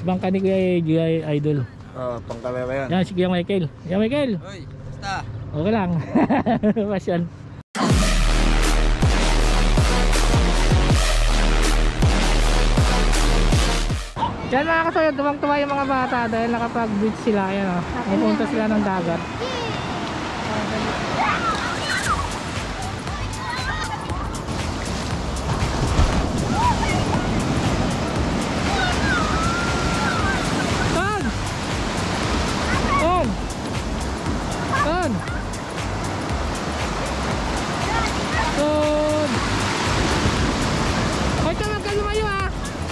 bangka ni Kuya Idol. Pangkalera yan. Yan, sige Michael. Yan Michael. Hoy, basta. Okay lang. Pasyon. Yan mga kasoyo, tumang-tuwa yung mga bata dahil nakapag-beach sila. Ayan o, pupunta sila ng dagat.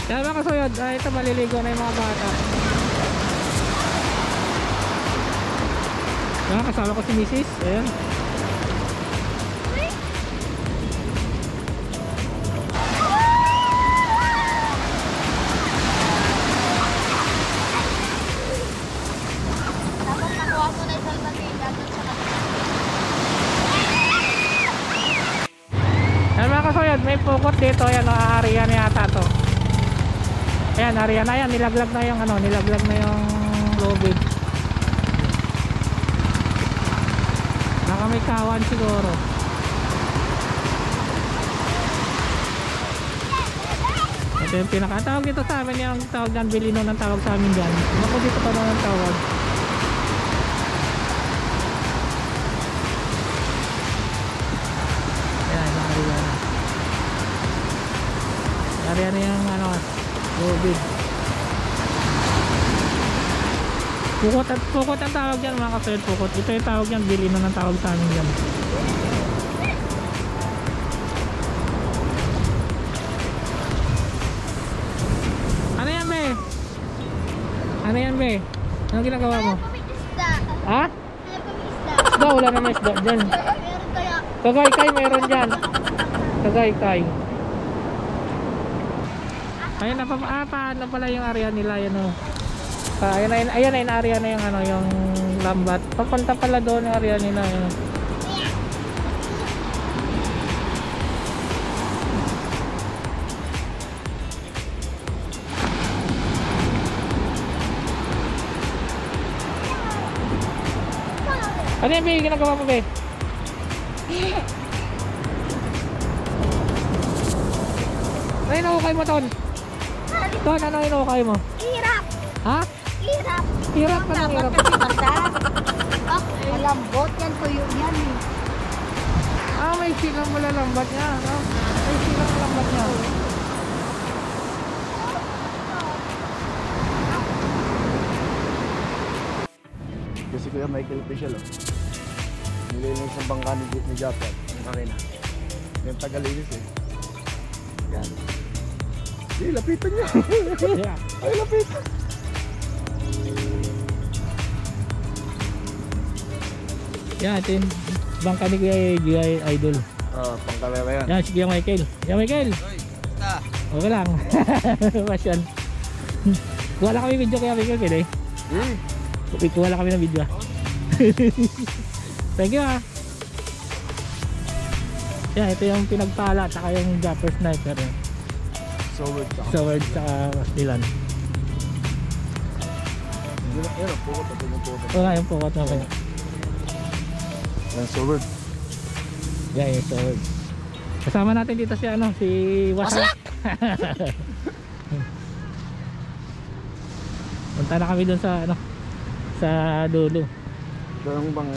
Yan mga kasoyod, ito maliligo na yung mga bata. Yan, kasama ko si Mrs. Ayan. Tapos nakuha mo na isang matita doon sa Yan mga kasoyod, may pukot dito. Ayan, area na yata to. Ayan, area na yan, nilaglag na yung ano, nilaglag na yung lobid. Baka may kawan siguro. Ito yung pinakatawag dito sa amin, yung tawag dyan, Bilino ng tawag sa amin dyan. Ako dito pa naman tawag. Ayan, area na. Area na yung ano, lobid. Pukot ang tawag dyan mga kapatid, pukot. Ito yung tawag dyan, Bilino ng tawag sa amin dyan. Ano yan be? Ano yan be? Anong ginagawa mo? isda. Ha? Kaya kami isda. Isda, wala naman isda dyan. Meron kaya. Kagay-kay meron dyan. Kagay-kay. Ayun na paano pala yung area nila, yan o. Ayan na yung area na yung ano, yung lambat. Papunta pala doon yung area nila. Yun. Ano yan, Be? Ginagawa mo, Be? Ano yung nahukay mo, Ton? Ton, ano yung nahukay mo? Hirap. Ha? Hirap. Hirap ka ng hirap. Kasi basta. Malambot yan, tuyo yan eh. Ah, may silang malalambat niya. Ah, may silang malambat niya. Kasi Kuya Michael Official nilinis ng bangka ni Japan. Ang karena. Yung tagalinis eh. Yan. Di, lapitan niya. Yeah. Ay, lapitan. Yan, ito yung bangka ni Kuya Idol. Pangkalera yan. Yan, sige Michael. Yan, Michael. Hoy, basta. Okay lang. Pasyon. Kuha lang kami video kaya Michael, kaya eh. Kuha lang kami ng video. Thank you ah. Yan, ito yung pinagpala at saka yung Japper Sniper. Sword. Sword saka Dilan. Yan ang pukot at pinupukot. Wala yung pukot na kaya. Yan, sword. Yan yung sword. Kasama natin dito si ano, si Wasalak. Punta na kami dun sa ano, sa dulo. Ganun bang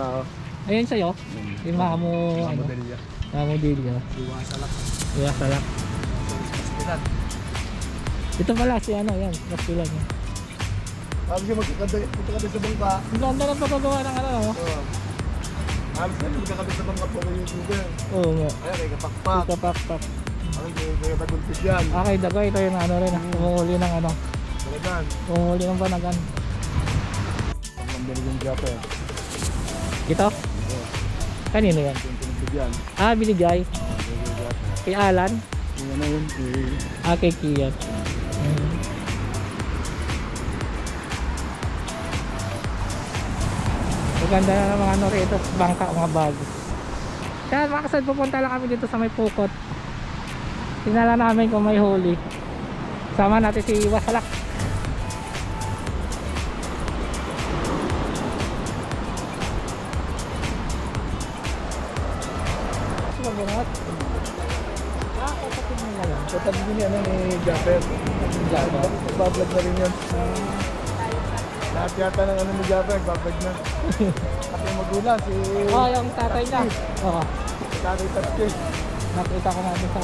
Ayun sa'yo, yung Mamo, ano, modelya? Mamo Dilya. Iwasalak. Wasalak. Ito pala si ano, yan, Kapilan. Sabi siya magkakabit sa bangka. Ang ganda ng pagkagawa ng ano, no? Sabi siya magkakabit sa bangka po ng YouTuber. Oo nga. Ayan, may kapakpak. Kapakpak. Ay, may tagulpis yan. Okay, dagay, ito yung ano rin, umuli ng ano, Talagan. umuli ng panagan. Ang ganda yung Japan. Ito? Kanino yan? Yung pinagbigyan. Ah, binigay. Kay Alan? Yung ano yun, Ah, kay Kian. Maganda na ng mga ano rito, bangka, mga bago. Yan mga kasad, pupunta lang kami dito sa may pukot. Tingnan lang namin kung may huli. Sama natin si Wasalak. sabi din ano ni Japper. Japper. Bablog na rin yun. Lahat yata ng ano ni Japper, bablog na. Kasi yung magulang, si... Oh, yung tatay niya. Oo. Tatay Tatke. Nakita ko natin sa...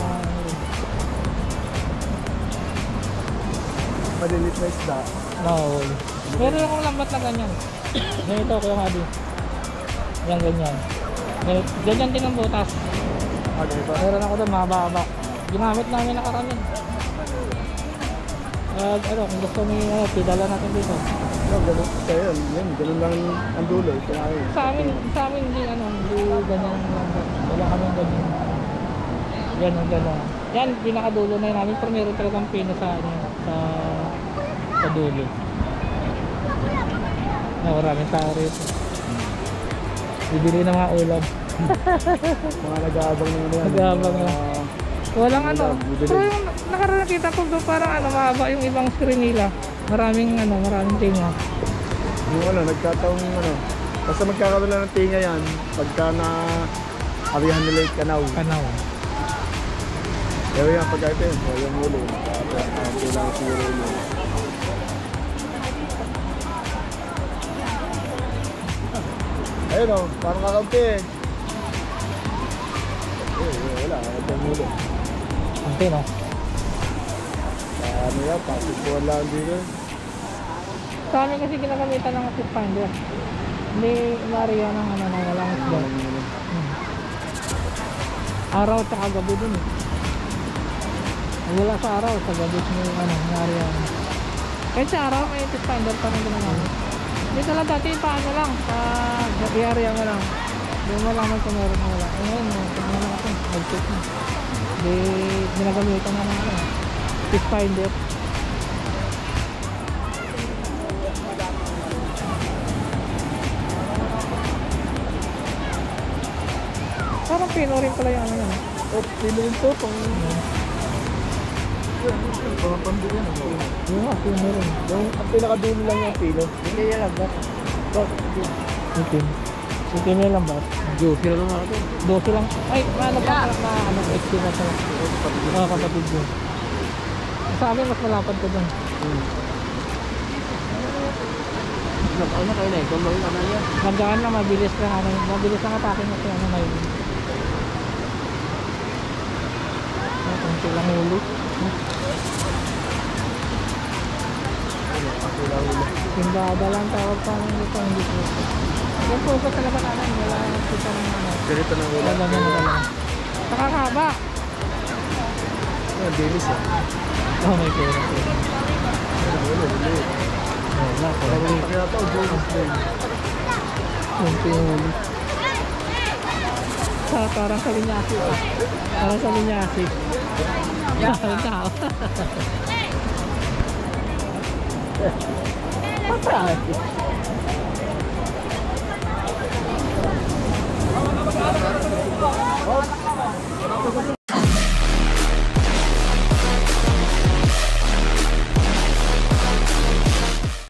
Malilit na isda. No. Pero yung lambat na ganyan. Ganito ko yung hadi. Yan ganyan. Ganyan din ang butas. Okay ba? Meron ako doon mahaba-haba. Ginamit namin nakarami. Ano, kung gusto ni pidala natin dito. No, ganun kaya yun. Ganun lang ang dulo. Kinain. Sa amin hindi hindi ganyan lambat. Wala kami ganyan. Yan ang gano'n. Yan, pinakadulo na yun namin. Pero meron talagang pino sa dulo. Maraming tao rito. Bibili ng mga ulam. Mga nag-aabang na yan. Nag-aabang na. Walang ano. Bibili. Pero yung nakita ko doon parang mahaba yung ibang screen nila. Maraming tinga. Yung nagkataong basta magkakaroon ng tinga yan pagka na abihan nila yung kanaw. Kanaw. Pero yan, pagka ito yun, yung ulo. Kailangan siguro ulo. Ayun o, parang kakampi eh. Wala, ito yung ulo. Ang pino. Ano yan, pasikuan lang dito. Sa amin kasi ginagamitan ng tip finder. Hindi Maria ng walang isda. Araw at saka gabi dun eh. Wala sa araw, sa gabi may Maria. Kahit sa araw may tip finder pa rin naman. Dito lang dati paano lang, sa area mo lang. Hindi mo malaman kung meron mo wala. Ngayon, tignan na ako, mag-check na. Hindi ginagamitan na ng tip finder. Parang pino rin pala yung yan. Pino rin to, pang... Parang pando yan. Yung pino rin. Ang pinakadulo lang yung pino. Hindi yan lang ba? Itim yan lang ba? Dosi lang natin. Dosi lang. Ay, estimate na. Kapatid yun. Sa amin mas malapad ka dyan. Ano kayo na eh? Kung mga ano yan? Magdaan na, mabilis lang. Mabilis lang atake mo siya. May konti lang huli. Timbada lang tawag pa namin dito. Hindi ko. Yung focus talaga namin. Wala kita ng Ganito na ulo. Wala naman. Nakakaba. Dilis eh. Oh my God. Wala po. Kaya ito, dilis din. Kunti yung huli. Parang sa linyasi. Parang sa linyasi. Tao. Patay.